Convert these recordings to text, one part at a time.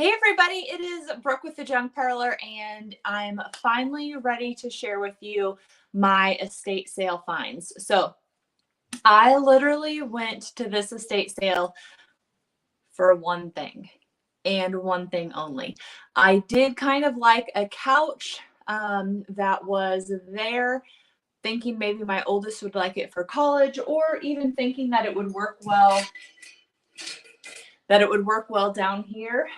Hey everybody, it is Brooke with the Junk Parlor, and I'm finally ready to share with you my estate sale finds. So I literally went to this estate sale for one thing and one thing only. I did kind of like a couch that was there, thinking maybe my oldest would like it for college, or even thinking that it would work well down here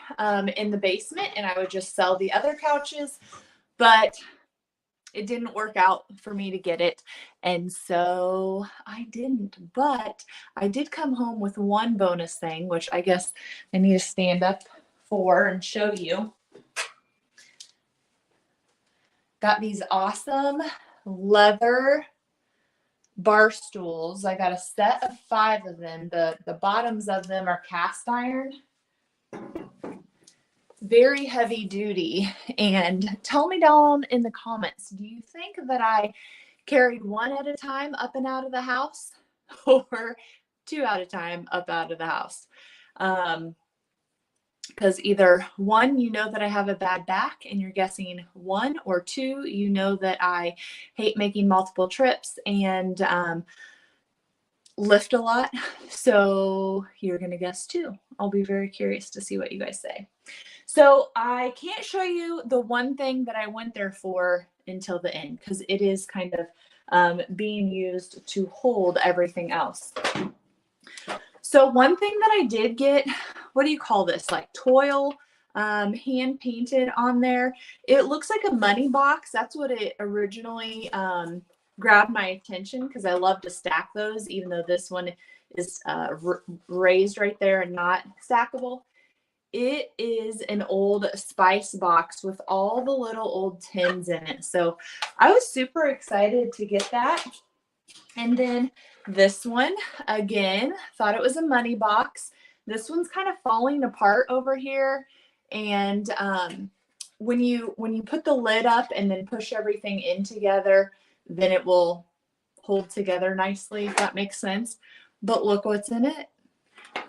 in the basement, and I would just sell the other couches. But it didn't work out for me to get it, and so I didn't. But I did come home with one bonus thing, which I guess I need to stand up for and show you. Got these awesome leather bar stools. I got a set of 5 of them. The bottoms of them are cast iron. Very heavy duty. And tell me down in the comments, do you think that I carried 1 at a time up and out of the house, or 2 at a time up out of the house? Because either 1, you know that I have a bad back and you're guessing 1, or 2, you know that I hate making multiple trips and lift a lot. So you're going to guess 2. I'll be very curious to see what you guys say. So I can't show you the one thing that I went there for until the end, because it is kind of being used to hold everything else. So one thing that I did get, what do you call this? Like toil, hand painted on there. It looks like a money box. That's what it originally grabbed my attention, because I love to stack those, even though this one is raised right there and not stackable. It is an old spice box with all the little old tins in it. So I was super excited to get that. And then this one, again, thought it was a money box. This one's kind of falling apart over here. And when you put the lid up and then push everything in together, then it will hold together nicely, if that makes sense. But look what's in it.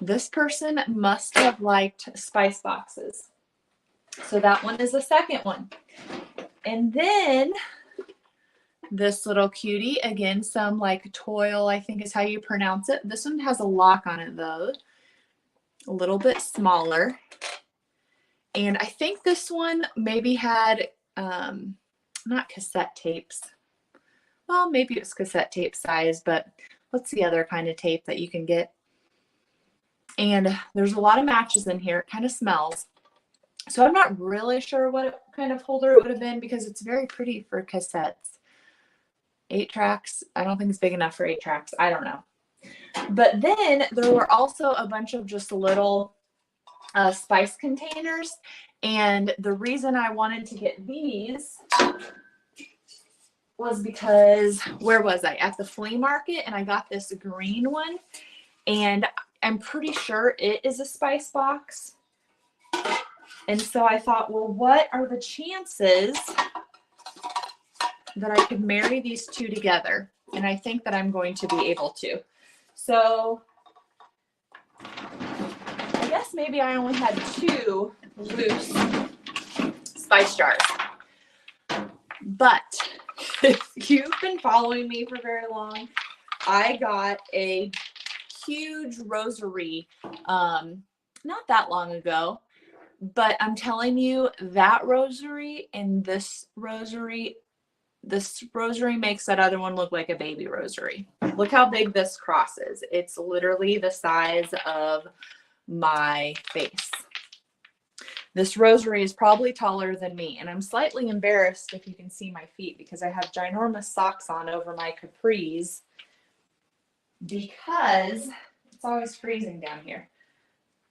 This person must have liked spice boxes. So that one is the second one. And then this little cutie, again, some like toil, I think is how you pronounce it. This one has a lock on it though, a little bit smaller. And I think this one maybe had, not cassette tapes. Well, maybe it's cassette tape size, but what's the other kind of tape that you can get? And there's a lot of matches in here. It kind of smells. So I'm not really sure what kind of holder it would have been, because it's very pretty for cassettes. 8 tracks. I don't think it's big enough for 8 tracks. I don't know. But then there were also a bunch of just little spice containers. And the reason I wanted to get these was because, where was I? At the flea market, and I got this green one. And I'm pretty sure it is a spice box. And so I thought, well, what are the chances that I could marry these 2 together? And I think that I'm going to be able to. So I guess maybe I only had 2 loose spice jars. But if you've been following me for very long, I got a huge rosary not that long ago, but I'm telling you, that rosary and this rosary makes that other one look like a baby rosary. Look how big this cross is. It's literally the size of my face. This rosary is probably taller than me, and I'm slightly embarrassed, if you can see my feet, because I have ginormous socks on over my capris, because it's always freezing down here.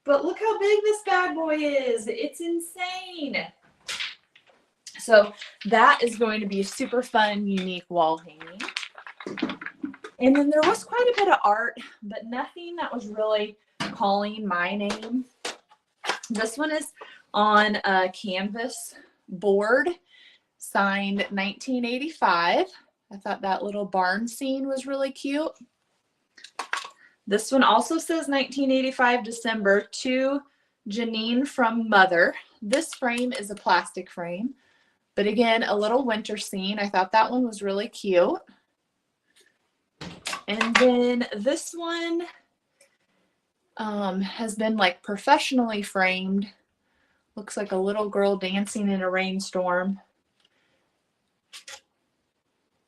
But look how big this bad boy is. It's insane. So that is going to be a super fun, unique wall hanging. And then there was quite a bit of art, but nothing that was really calling my name. This one is on a canvas board, signed 1985. I thought that little barn scene was really cute. This one also says 1985 December to Janine from Mother. This frame is a plastic frame, but again, a little winter scene. I thought that one was really cute. And then this one has been like professionally framed. Looks like a little girl dancing in a rainstorm.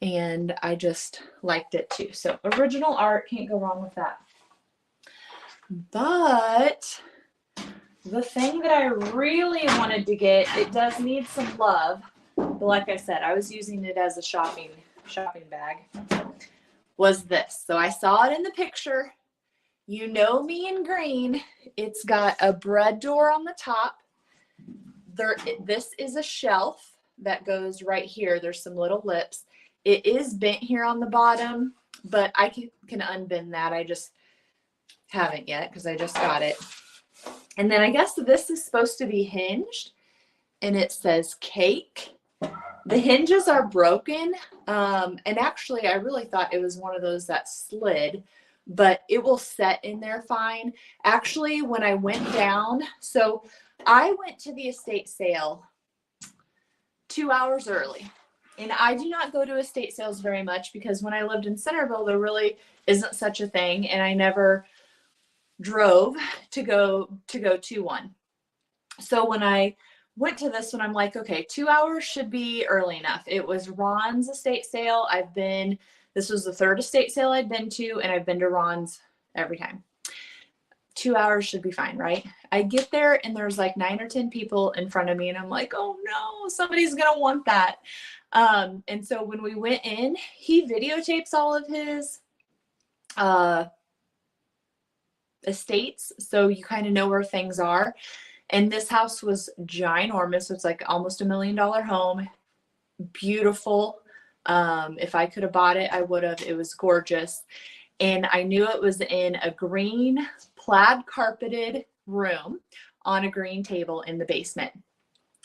And I just liked it too. So original art, can't go wrong with that. But the thing that I really wanted to get, it does need some love. But like I said, I was using it as a shopping bag, was this. So I saw it in the picture. You know me in green. It's got a bread door on the top. This is a shelf that goes right here. There's some little lips. It is bent here on the bottom, but I can unbend that. I just haven't yet because I just got it. And then I guess this is supposed to be hinged, and it says cake. The hinges are broken, and actually I really thought it was one of those that slid, but it will set in there fine. Actually, when I went down, so I went to the estate sale 2 hours early. And I do not go to estate sales very much because when I lived in Centerville, there really isn't such a thing. And I never drove to go to one. So when I went to this one, I'm like, okay, 2 hours should be early enough. It was Ron's estate sale. This was the third estate sale I'd been to, and I've been to Ron's every time. 2 hours should be fine, right? I get there and there's like 9 or 10 people in front of me, and I'm like, oh no, somebody's gonna want that. And so when we went in, he videotapes all of his estates, so you kind of know where things are. And this house was ginormous. It's like almost $1 million home. Beautiful. If I could have bought it, I would have. It was gorgeous. And I knew it was in a green plaid carpeted room on a green table in the basement.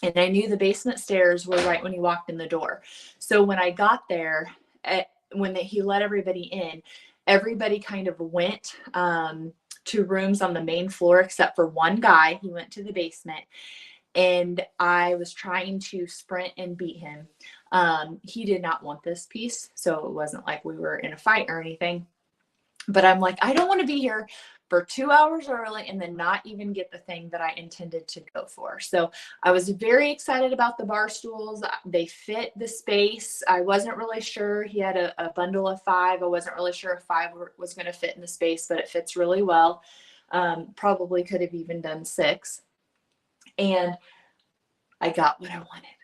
And I knew the basement stairs were right when you walked in the door. So when I got there, he let everybody in, everybody kind of went to rooms on the main floor except for one guy. He went to the basement, and I was trying to sprint and beat him. He did not want this piece, so it wasn't like we were in a fight or anything. But I'm like, I don't want to be here for 2 hours early and then not even get the thing that I intended to go for. So I was very excited about the bar stools. They fit the space. I wasn't really sure. He had a bundle of 5. I wasn't really sure if 5 was going to fit in the space, but it fits really well. Probably could have even done 6. And I got what I wanted.